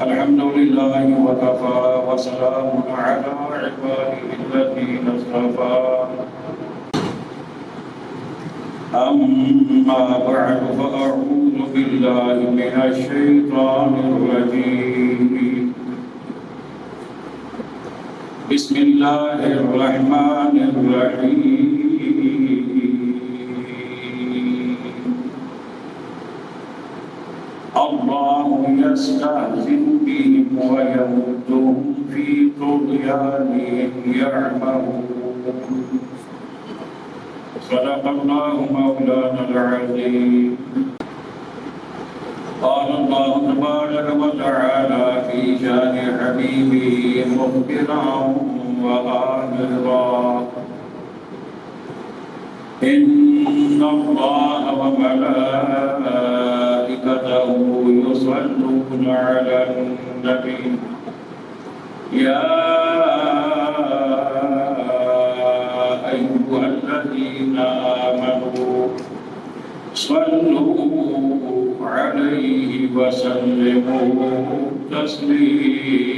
الحمد لله وكفى وسلام على عباده الذين اصطفى أما بعد فأعوذ بالله من الشيطان الرجيم بسم الله الرحمن الرحيم الله يستهزئ بهم ويمدهم في طغيانهم يعمهون صدق الله مولانا العظيم قال الله تبارك وتعالى في شان حبيبه مخبرا وآمرا إن الله وملائكته يصلون على النبي يا أيها الذين آمنوا صلوا عليه وسلموا تسليما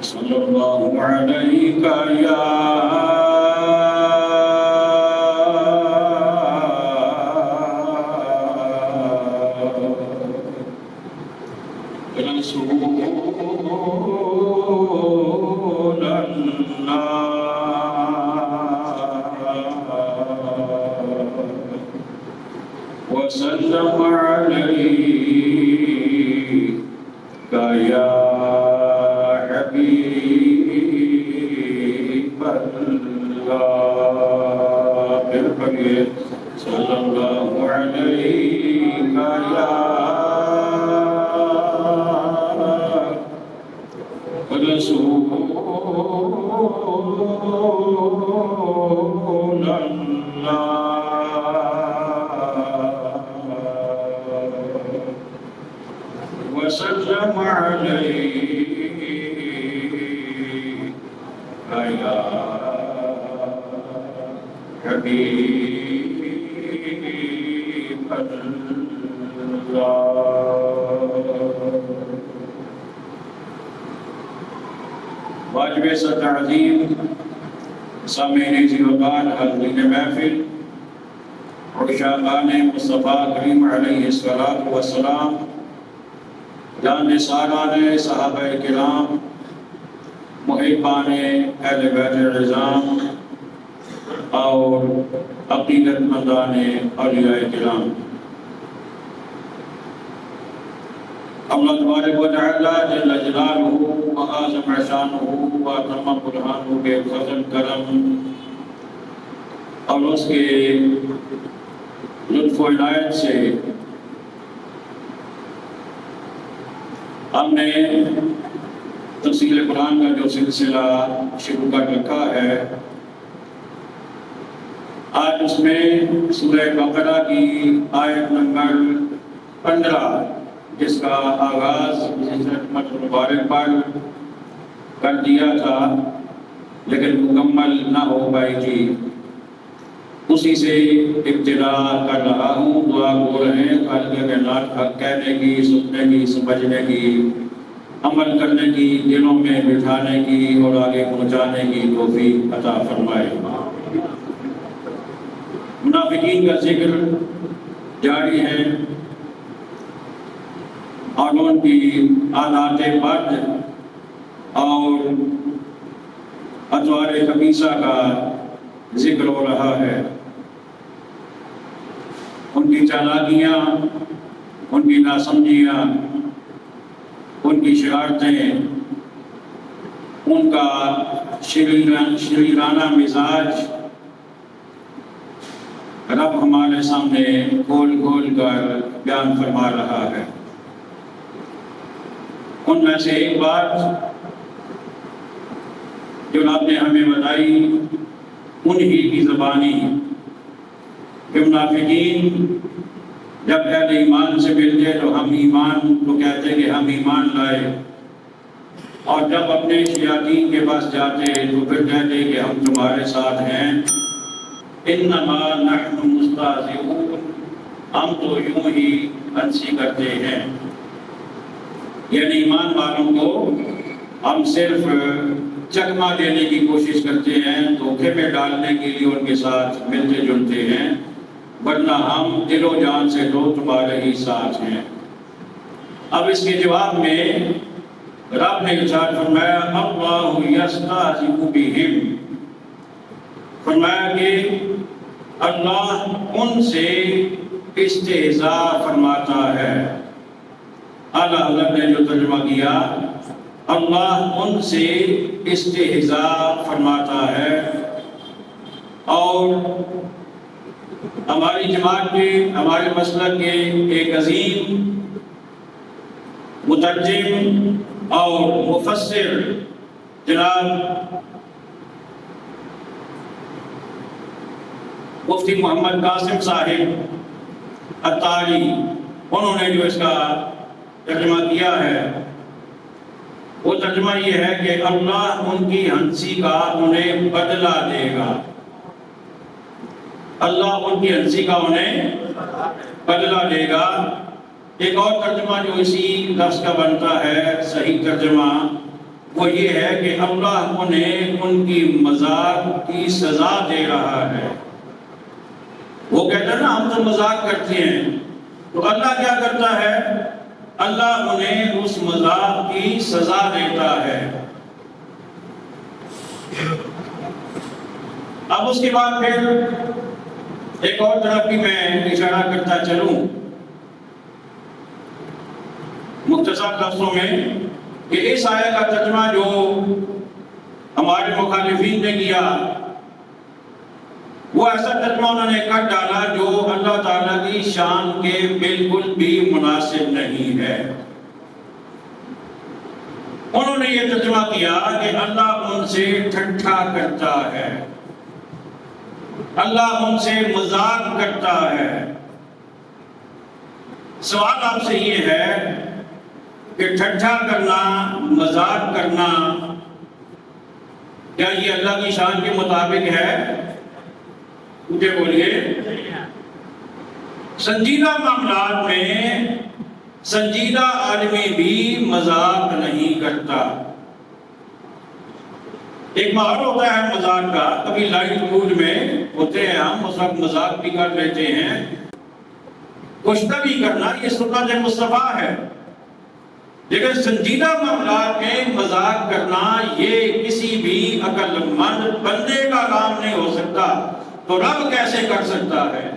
صلى الله عليك يا رسول الله وسلم عليك يا حبيب الله صلى الله عليك يا رسول الله وسلم عليك يا حبيب الله واجب ست تعظیم سامعین ذی وقار حاضرین محفل عشاقان مصطفیٰ کریم علیہ السلام جان سالان صحابہ کرام محبان اہل بیت العظام اور عقیدت مندان اولیاء کرام اللہ تبارک و تعالی جل جلالہ و اعظم شانہ و تمام برہانہ کے فضل کرم اور اس کے لطف و عنایت سے ہم نے تفسیر قرآن کا جو سلسلہ شروع کر رکھا ہے آج اس میں سورہ بقرہ کی آیت نمبر 15 جس کا آغاز رحمت المبارک پر کر دیا تھا لیکن مکمل نہ ہو پائی تھی، اسی سے ابتدا کر رہا ہوں۔ دعا گو رہے ہیں خالق کائنات حق کہنے کی، سننے کی، سمجھنے کی، عمل کرنے کی، دلوں میں بٹھانے کی اور آگے پہنچانے کی توفیق عطا فرمائے۔ منافقین کا ذکر جاری ہے اور ان کی عادات بد اور اطوار خبیثہ کا ذکر ہو رہا ہے۔ ان کی چالاکیاں، ان کی ناسمجھیاں، ان کی شرارتیں، ان کا شریرانہ مزاج رب ہمارے سامنے کھول کھول کر بیان فرما رہا ہے۔ ان میں سے ایک بات جو آپ نے ہمیں بتائی انہی کی زبانی کہ منافقین جب اہل ایمان سے ملتے تو ہم ایمان تو کہتے کہ ہم ایمان لائے، اور جب اپنے شیاطین کے پاس جاتے تو پھر کہتے کہ ہم تمہارے ساتھ ہیں، انما نحن مستہزئون، ہم تو یوں ہی ہنسی کرتے ہیں، یعنی ایمان والوں کو ہم صرف چکما دینے کی کوشش کرتے ہیں، دھوکے میں ڈالنے کے لیے ان کے ساتھ ملتے جلتے ہیں، ورنہ ہم دل و جان سے تو تمہارے ہی ساتھ ہیں۔ اب اس کے جواب میں رب نے ارشاد فرمایا اللہ یستہزئ بہم، فرمایا کہ اللہ ان سے استہزاء فرماتا ہے۔ اعلیٰ حضرت نے جو ترجمہ کیا، اللہ ان سے استہزاء فرماتا ہے۔ اور ہماری جماعت کے، ہمارے مسلک کے ایک عظیم مترجم اور مفسر جناب مفتی محمد قاسم صاحب عطاری، انہوں نے جو اس کا ترجمہ کیا ہے، وہ ترجمہ یہ ہے کہ اللہ ان کی ہنسی کا انہیں بدلہ دے گا، اللہ ان کی ہنسی کا انہیں بدلہ دے گا۔ ایک اور ترجمہ جو اسی لفظ کا بنتا ہے، صحیح ترجمہ، وہ یہ ہے کہ اللہ انہیں ان کی مذاق کی سزا دے رہا ہے۔ وہ کہتے ہیں نا ہم تو مذاق کرتے ہیں، تو اللہ کیا کرتا ہے؟ اللہ انہیں اس مذاق کی سزا دیتا ہے۔ اب اس کے بعد پھر ایک اور طرف بھی میں اشارہ کرتا چلوں مختصر لفظوں میں، کہ اس آیت کا ترجمہ جو ہمارے مخالفین نے کیا، وہ ایسا ترجمہ انہوں نے کر ڈالا جو اللہ تعالیٰ کی شان کے بالکل بھی مناسب نہیں ہے۔ انہوں نے یہ ترجمہ کیا کہ اللہ ان سے ٹھٹھا کرتا ہے، اللہ ان سے مذاق کرتا ہے۔ سوال آپ سے یہ ہے کہ ٹھٹھا کرنا، مذاق کرنا، کیا یہ اللہ کی شان کے مطابق ہے؟ مجھے بولیے۔ سنجیدہ معاملات میں سنجیدہ آدمی بھی مذاق نہیں کرتا۔ ایک ماحول ہوتا ہے مذاق کا، کبھی لائٹ موڈ میں ہوتے ہیں ہم، اس وقت مذاق بھی کر لیتے ہیں۔ کشتہ بھی کرنا یہ سنت مصطفیٰ ہے، لیکن سنجیدہ معاملات میں مذاق کرنا یہ کسی بھی عقل مند بندے کا کام نہیں ہو سکتا، تو رب کیسے کر سکتا ہے؟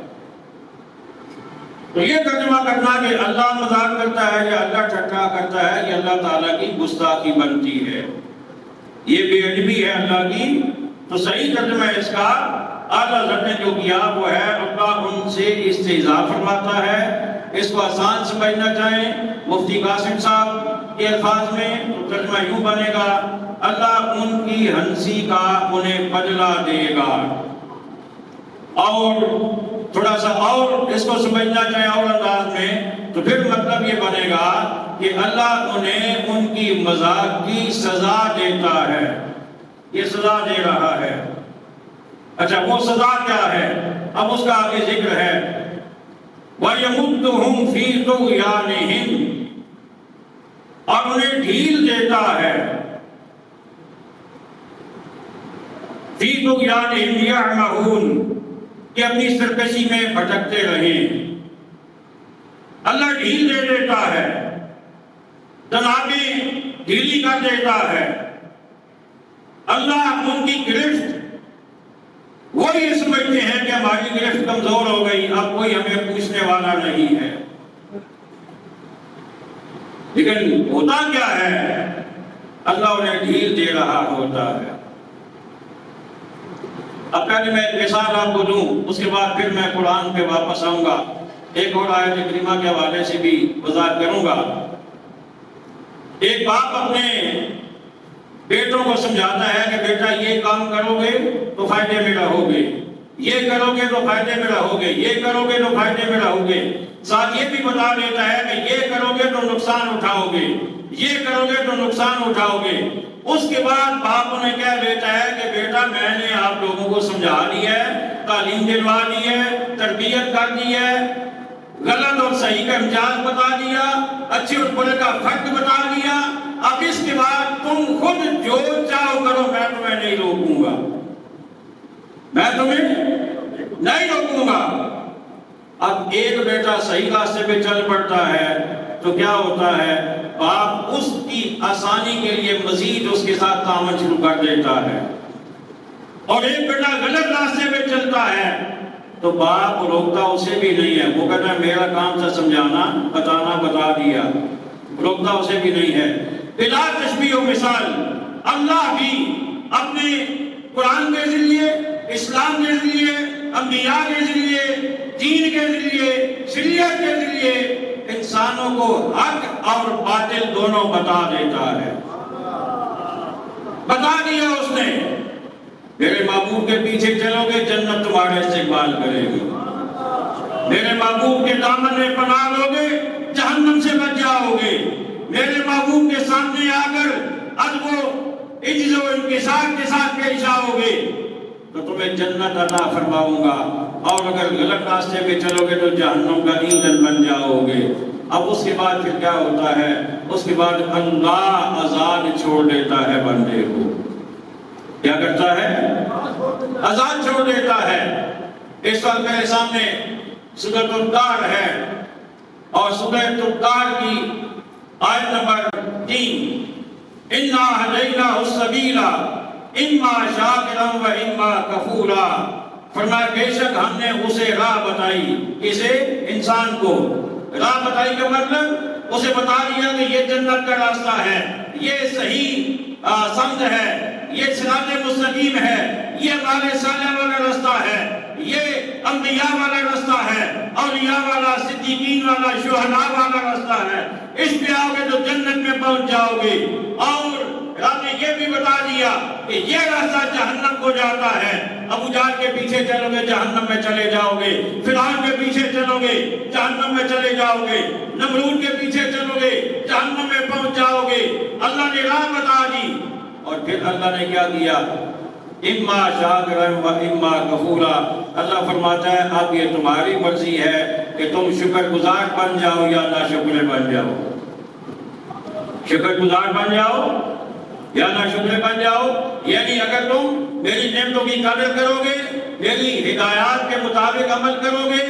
تو یہ ترجمہ کرنا کہ اللہ مذاق کرتا ہے یا اللہ ٹھٹھا کرتا ہے، یہ اللہ تعالیٰ کی گستاخی بنتی ہے، یہ بے ادبی ہے اللہ کی۔ تو صحیح ترجمہ اس کا اعلیٰ حضرت نے جو کیا وہ ہے اللہ ان سے استہزاء فرماتا ہے۔ اس کو آسان سمجھنا چاہیں مفتی قاسم صاحب کے الفاظ میں تو ترجمہ یوں بنے گا، اللہ ان کی ہنسی کا انہیں بدلہ دے گا۔ اور تھوڑا سا اور اس کو سمجھنا چاہیں اور انداز میں تو پھر مطلب یہ بنے گا کہ اللہ انہیں ان کی مذاق کی سزا دیتا ہے، یہ سزا دے رہا ہے۔ اچھا وہ سزا کیا ہے؟ اب اس کا آگے ذکر ہے وَيَمُدُّهُمْ فِي طُغْيَانِهِمْ، اور انہیں ڈھیل دیتا ہے، فِي طُغْيَانِهِمْ يَعْمَهُونَ، کہ اپنی سرکشی میں بھٹکتے رہیں۔ اللہ ڈھیل دے دیتا ہے، تنابیں ڈھیلی کر دیتا ہے۔ اللہ ان کی گرفت، وہ یہ سمجھتے ہیں کہ ہماری گرفت کمزور ہو گئی، اب کوئی ہمیں پوچھنے والا نہیں ہے، لیکن ہوتا کیا ہے؟ اللہ انہیں ڈھیل دے رہا ہوتا ہے۔ اب پہلے میں ایک مثال آپ کو دوں، اس کے بعد پھر میں قرآن پہ واپس آؤں گا، ایک اور آیت کریمہ کے حوالے سے بھی وضاحت کروں گا۔ ایک باپ اپنے بیٹوں کو سمجھاتا ہے کہ بیٹا یہ کام کرو گے تو فائدے میں رہو گے، یہ کرو گے تو فائدے میں رہو گے، یہ کرو گے تو فائدے میں رہو گے، ساتھ یہ بھی بتا دیتا ہے کہ یہ کرو گے تو نقصان اٹھاؤ گے، یہ کرو گے تو نقصان اٹھاؤ گے۔ اس کے بعد باپ انہیں کہہ دیتا ہے کہ بیٹا میں نے آپ لوگوں کو سمجھا دیا ہے، تعلیم دلوا دی ہے، تربیت کر دی ہے، غلط اور صحیح کا امتیاز بتا دیا، اچھے اور برے کا فرق بتا دیا، اب اس کے بعد تم خود جو چاہو کرو، میں تمہیں نہیں روکوں گا، میں تمہیں نہیں روکوں گا۔ اب ایک بیٹا صحیح راستے پہ چل پڑتا ہے تو کیا ہوتا ہے، باپ اس کی آسانی کے لیے مزید اس کے ساتھ تعاون شروع کر دیتا ہے، اور ایک بیٹا غلط راستے پہ چلتا ہے تو باپ روکتا اسے بھی نہیں ہے، وہ کہتا ہے میرا کام تھا سمجھانا، بتانا، بتا دیا، روکتا اسے بھی نہیں ہے۔ بلا تشبیہ و مثال اللہ بھی اپنے قرآن کے ذریعے، اسلام کے ذریعے، انبیاء کے ذریعے، دین کے ذریعے، شریعت کے ذریعے انسانوں کو حق اور باطل دونوں بتا دیتا ہے۔ بتا دیا اس نے، میرے محبوب کے پیچھے چلو گے جنت تمہارا استقبال کرے گی، میرے محبوب کے دامن میں پناہ لو گے جہنم سے بچ جاؤ گے، میرے محبوب کے سامنے آ کر ادب و عجز و انکسار کے ساتھ پیش آؤ گے تو تمہیں جنت عطا فرماؤں گا، اور اگر غلط راستے پہ چلو گے تو جہنم کا ایندھن بن جاؤ گے۔ اب اس کے بعد پھر کیا ہوتا ہے، اس کے بعد اللہ آزاد چھوڑ دیتا ہے بندے کو، کیا کرتا ہے، آزاد چھوڑ دیتا ہے۔ اس وقت میرے سامنے سورۃ الطار ہے، اور سورۃ الطار کی آیت نمبر 3، اِنَّا هَدَيْنَاهُ السَّبِيلَ اِمَّا شَاكِرًا وَإِمَّا كَفُورًا، فرمایا بے شک ہم نے اسے راہ بتائی، کسے، انسان کو راہ بتائی کا مطلب اسے بتا دیا کہ یہ جنت کا راستہ ہے، یہ صحیح سمت ہے، یہ صراط مستقیم ہے، یہ ہمارے صالح والا راستہ ہے، یہ انبیاء والا راستہ ہے، اولیاء والا، صدیقین والا، شہداء والا راستہ ہے، اس پہ آؤ گے تو جنت میں پہنچ جاؤ گے۔ اور رب نے یہ بھی بتا دیا کہ یہ راستہ جہنم کو جاتا ہے، ابو جہل کے پیچھے چلو گے جہنم میں چلے جاؤ گے، فرعون کے پیچھے چلو گے جہنم میں چلے جاؤ گے، نمرود کے پیچھے چلو گے جہنم میں پہنچ جاؤ گے۔ اللہ نے راہ بتا دی، اور پھر اللہ نے کیا کیا، اما شاکرا و اما کفورا، اللہ فرماتا ہے اب یہ تمہاری مرضی ہے کہ تم شکر گزار بن جاؤ یا ناشکر بن جاؤ، شکر گزار بن جاؤ یا ناشکر بن جاؤ۔ یعنی اگر تم میری نعمتوں کی قدر کرو گے، میری ہدایات کے مطابق عمل کرو گے،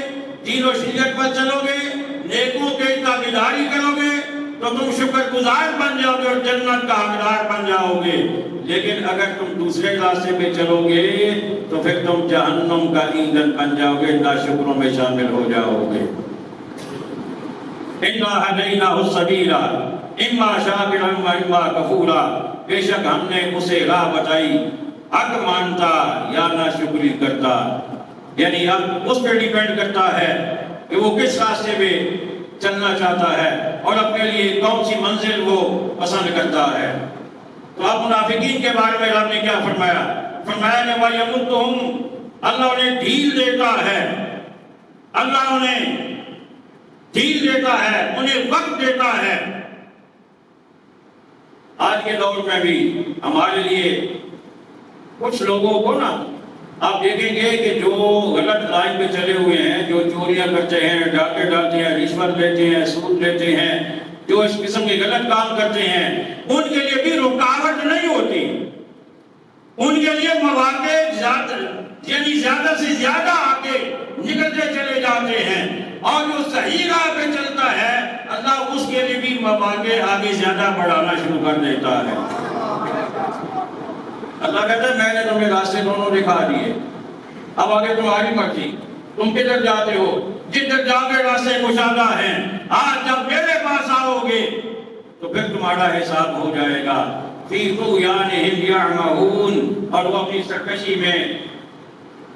دین و شریعت پر چلو گے، نیکوں کے تابعداری کرو گے تو تم شکر گزار بن جاؤ گے اور جنت کا حقدار بن جاؤ گے۔ لیکن اگر تم دوسرے راستے پہ چلو گے تو پھر تم جہنم کا ایندھن بن جاؤ گے، ناشکروں میں شامل ہو جاؤ گے۔ اِنَّا هَدَيْنَاهُ السَّبِيلَ اِمَّا شَاكِرًا وَإِمَّا كَفُورًا، بے شک ہم نے اسے راہ بتائی، حق مانتا یا ناشکری کرتا، یعنی اب اس پہ ڈیپینڈ کرتا ہے کہ وہ کس راستے پہ چلنا چاہتا ہے اور اپنے لیے کون سی منزل وہ پسند کرتا ہے۔ تو اب منافقین کے بارے میں رب نے کیا فرمایا، فرمایا کہ وَيَمُدُّهُمْ، اللہ انہیں ڈھیل دیتا ہے، اللہ انہیں ڈھیل دیتا ہے، انہیں وقت دیتا ہے۔ آج کے دور میں بھی ہمارے لیے کچھ لوگوں کو نا آپ دیکھیں گے کہ جو غلط لائن پہ چلے ہوئے ہیں، جو چوریاں کرتے ہیں، ڈاکے ڈالتے ہیں، رشوت لیتے ہیں، سود لیتے ہیں، جو اس قسم کے غلط کام کرتے ہیں، ان کے لیے بھی رکاوٹ نہیں ہوتی، ان کے لیے مواقع زیادہ سے زیادہ آگے نکلتے چلے جاتے ہیں، اور جو صحیح راہ پہ چلتا ہے اللہ اس کے لیے بھی مواقع آگے زیادہ بڑھانا شروع کر دیتا ہے۔ اللہ کہتا ہے میں نے تمہیں راستے دونوں دکھا دیے، اب آگے تمہاری مرضی، تم کدھر جاتے ہو، جدھر جاؤ گے راستے کشادہ ہیں، آج جب میرے پاس آؤ گے تو پھر تمہارا حساب ہو جائے گا۔ فی طغیانہم یعمہون، اور وہ اپنی سرکشی میں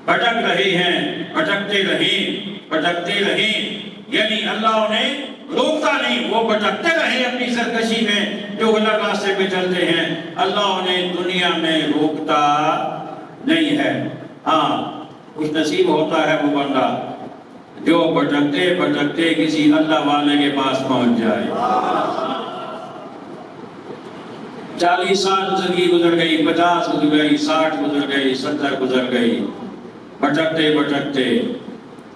بھٹک رہے ہیں، بھٹکتے رہیں، یعنی اللہ انہیں روکتا نہیں، وہ بھٹکتے رہیں اپنی سرکشی میں، جو غلط راستے پہ چلتے ہیں، اللہ انہیں دنیا میں روکتا نہیں ہے۔ ہاں خوش نصیب ہوتا ہے وہ بندہ جو بھٹکتے بھٹکتے کسی اللہ والے کے پاس پہنچ جائے۔ 40 سال زندگی گزر گئی، 50 گزر گئی، 60 گزر گئی، 70 گزر گئی، بھٹکتے بھٹکتے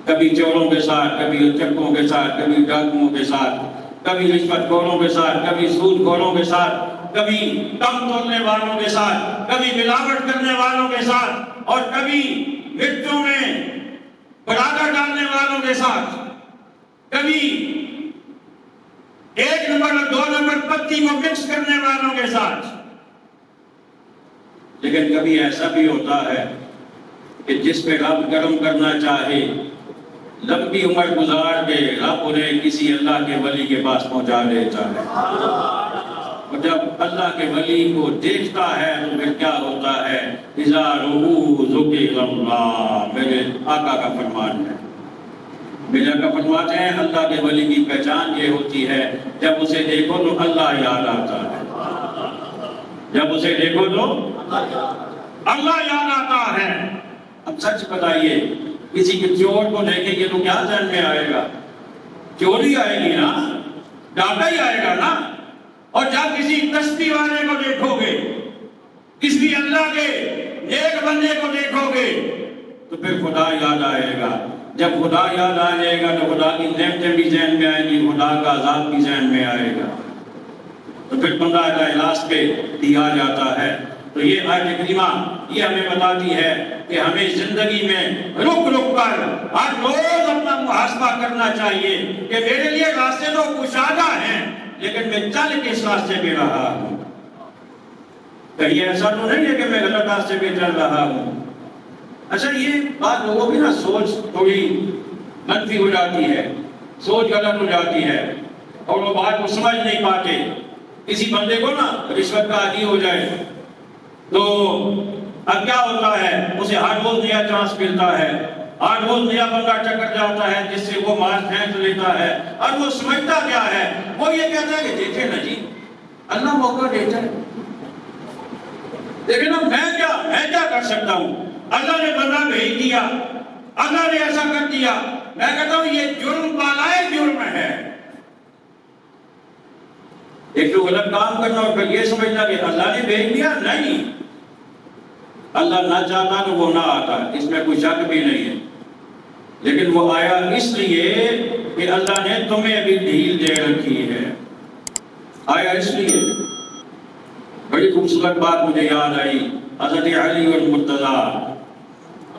کبھی چوروں کے ساتھ، کبھی چکوں کے ساتھ، کبھی ڈاکوؤں کے ساتھ، کبھی رشوت خوروں کے ساتھ، کبھی سود خوروں کے ساتھ، کبھی کم تولنے والوں کے ساتھ، کبھی ملاوٹ کرنے والوں کے ساتھ، اور کبھی مرچوں میں برادر ڈالنے والوں کے ساتھ، کبھی 1 نمبر اور 2 نمبر پتی کو مکس کرنے والوں کے ساتھ۔ لیکن کبھی ایسا بھی ہوتا ہے کہ جس پہ رب کرم کرنا چاہے، لمبی عمر گزار کے رب انہیں کسی اللہ کے ولی کے پاس پہنچا دیتا ہے، اور جب اللہ کے ولی کو دیکھتا ہے تو پھر کیا ہوتا ہے؟ اذا رؤوا ذکر اللہ، میرے آقا کا فرمان ہے، میرے آقا فرماتے ہیں اللہ کے ولی کی پہچان یہ ہوتی ہے جب اسے دیکھو تو اللہ یاد آتا ہے، جب اسے دیکھو تو اللہ یاد آتا ہے۔ اب سچ بتائیے، کسی کے چور کو دیکھیں گے تو کیا ذہن میں آئے گا؟ چوری آئے گی نا، ڈاکہ ہی آئے گا نا۔ اور جب کسی کشتی والے کو دیکھو گے، کسی اللہ کے نیک بندے کو دیکھو گے تو پھر خدا یاد آئے گا۔ جب خدا یاد آ جائے گا تو خدا کی نعمتیں بھی ذہن میں آئیں گی، خدا کا عذاب بھی ذہن میں آئے گا، تو پھر بندہ اخلاص پہ دیا جاتا ہے۔ تو یہ آیت کریمہ یہ ہمیں بتاتی ہے کہ ہمیں زندگی میں رک رک کر ہر روز اپنا محاسبہ کرنا چاہیے کہ میرے لیے راستے تو کشادہ ہیں، لیکن میں چل کس راستے پہ رہا ہوں۔ کہیں ایسا تو نہیں ہے کہ میں غلط راستے پہ چل رہا ہوں۔ اچھا، یہ بات لوگوں کی نا سوچ تھوڑی منفی ہو جاتی ہے، سوچ غلط ہو جاتی ہے، اور وہ بات کو سمجھ نہیں پاتے۔ کسی بندے کو نا رشوت کا عادی ہو جائے تو اب کیا ہوتا ہے؟ اسے ہر روز نیا چانس ملتا ہے، ہر روز نیا بندہ ٹکر جاتا ہے جس سے وہ مار پھینک لیتا ہے، اور وہ سمجھتا کیا ہے؟ وہ یہ کہتا ہے کہ دیکھیں نا جی، اللہ موقع دیتا ہے، لیکن اب میں کیا کر سکتا ہوں؟ اللہ نے بندہ بھیج دیا، اللہ نے ایسا کر دیا۔ میں کہتا ہوں یہ جرم بالائے جرم ہے۔ ایک تو غلط کام کرنا اور پھر یہ سمجھنا کہ اللہ نے بھیج دیا، نہیں، اللہ نہ چاہتا تو وہ نہ آتا، اس میں کوئی شک بھی نہیں ہے، لیکن وہ آیا اس لیے کہ اللہ نے تمہیں ابھی ڈھیل دے رکھی ہے، آیا اس لیے۔ بڑی خوبصورت بات مجھے یاد آئی، حضرت علی المرتضی،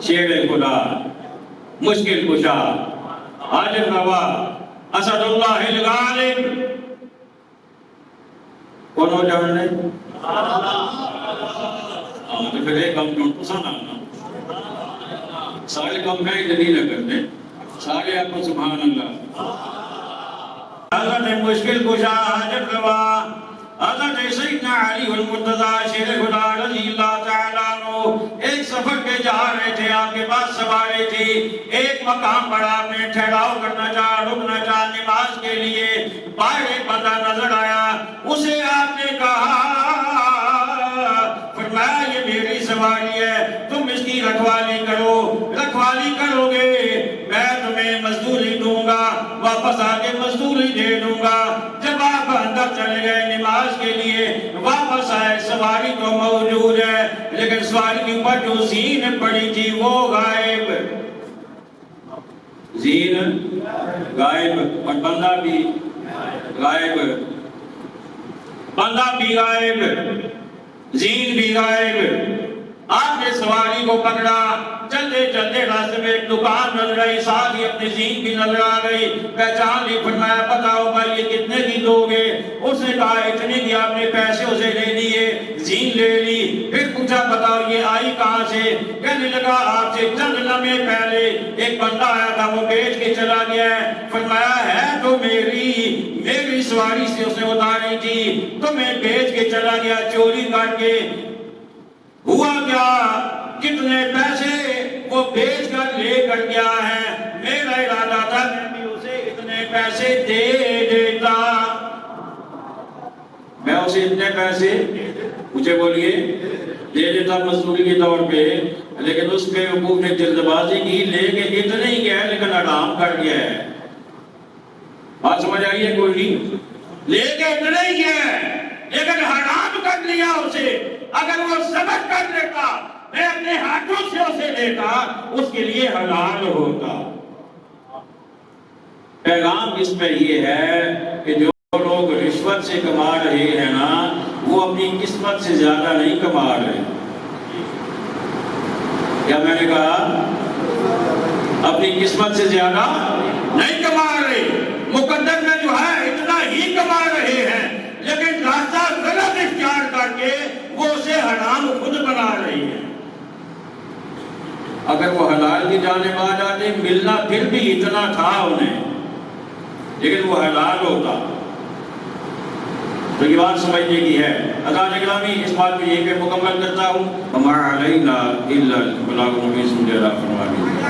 شیر خدا، مشکل کشا، حاجت روا، اسد اللہ الغالب، کون ہو جاننے؟ تو پھر ایک کم ڈھونڈ تو سانا سارے کم ہے دلیل کرتے سارے آپ کو سبحان اللہ۔ حضرت مشکل کشا، حاجت روا، حضرت سیدنا علی المرتضی شیر خدا رضی اللہ تعالیٰ عنہ ایک سفر پہ جا رہے تھے، آپ کے پاس سواری تھی، ایک مقام پر آپ نے ٹھہراؤ کرنا چاہا، رکنا چاہا نماز کے لیے، باہر ایک بندہ نظر آیا، اسے آپ نے کہا، فرمایا یہ میری سواری ہے، تم اس کی رکھوالی کرو، رکھوالی کرو گے میں تمہیں مزدوری دوں گا، واپس آ کے مزدوری دے دوں گا۔ جب آپ اندر چلے گئے نماز کے لیے، واپس آئے، سواری تو موجود ہے لیکن سواری کے اوپر جو زین پڑی تھی وہ غائب، زین غائب، اور بندہ بھی غائب، بندہ بھی غائب، زین بھی غائب۔ آپ نے سواری کو پکڑا، چلتے چلتے راستے میں ایک دکان نظر آئی، ساتھ ہی اپنی زین بھی نظر آ گئی، پہچان لی، فرمایا بتاؤ بھائی یہ کتنے کی دو گے؟ اس نے کہا اتنے کی، آپ نے پیسے اسے دے دیے، زین لے لی، پھر پوچھا بتاؤ یہ آئی کہاں سے؟ کہنے لگا آپ سے چند لمحے پہلے ایک بندہ آیا تھا، وہ بیچ کے چلا گیا ہے۔ فرمایا ہے تو میری سواری سے اس نے اتاری تھی، تو میں بیچ کے چلا گیا چوری کر کے، ہوا کیا؟ کتنے پیسے وہ بیچ کر لے کر گیا ہے، میرا ارادہ تھا میں بھی اسے اتنے پیسے دے دیتا، میں اسے اتنے پیسے مجھے بولیے دے دیتا مزدوری کے طور پہ، لیکن اس پہ حقوق نے جلد بازی کی، لے کے اتنے ہی گیا لیکن حرام کر گیا ہے۔ بات سمجھ آئیے کوئی نہیں؟ لے کے اتنے ہی گیا لیکن حرام کر لیا اسے، اگر وہ صبر کر لیتا، میں اپنے ہاتھوں سے اسے لیتا، اس کے لیے حلال ہوتا۔ پیغام اس پہ یہ ہے کہ جو لوگ رشوت سے کما رہے ہیں نا، وہ اپنی قسمت سے زیادہ نہیں کما رہے۔ کیا میں نے کہا؟ اپنی قسمت سے زیادہ نہیں کما رہے، مقدر میں جو ہے اتنا ہی کما رہے ہیں، لیکن راستہ غلط اختیار کر کے وہ اسے حرام خود بنا رہے ہیں۔ اگر وہ حلال کی جانب آ جاتے، ملنا پھر بھی اتنا تھا انہیں، لیکن وہ حلال ہوتا۔ تو یہ بات سمجھنے کی ہے۔ حضرات گرامی، اس بات کو یہیں پہ مکمل کرتا ہوں۔ وَمَا عَلَيْنَا إِلَّا الْبَلَاغُ الْمُبِينُ۔